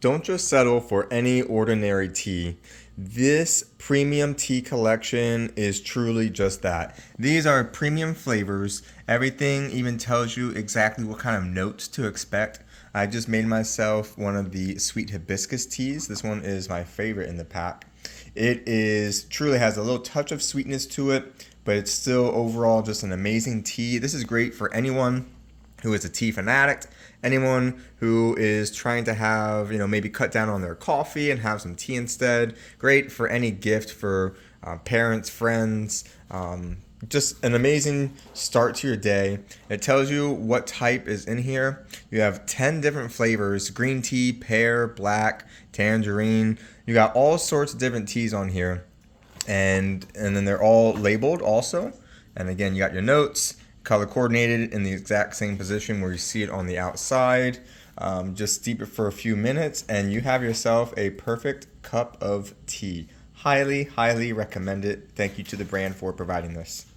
Don't just settle for any ordinary tea. This premium tea collection is truly just that. These are premium flavors. Everything even tells you exactly what kind of notes to expect. I just made myself one of the sweet hibiscus teas. This one is my favorite in the pack. It is truly has a little touch of sweetness to it, but it's still overall just an amazing tea. This is great for anyone who is a tea fanatic, anyone who is trying to have, maybe cut down on their coffee and have some tea instead. Great for any gift for parents, friends. Just an amazing start to your day. It tells you what type is in here. You have 10 different flavors: green tea, pear, black, tangerine. You got all sorts of different teas on here. And then they're all labeled also. And again, you got your notes, color coordinated in the exact same position where you see it on the outside. Just steep it for a few minutes and you have yourself a perfect cup of tea. Highly, highly recommend it. Thank you to the brand for providing this.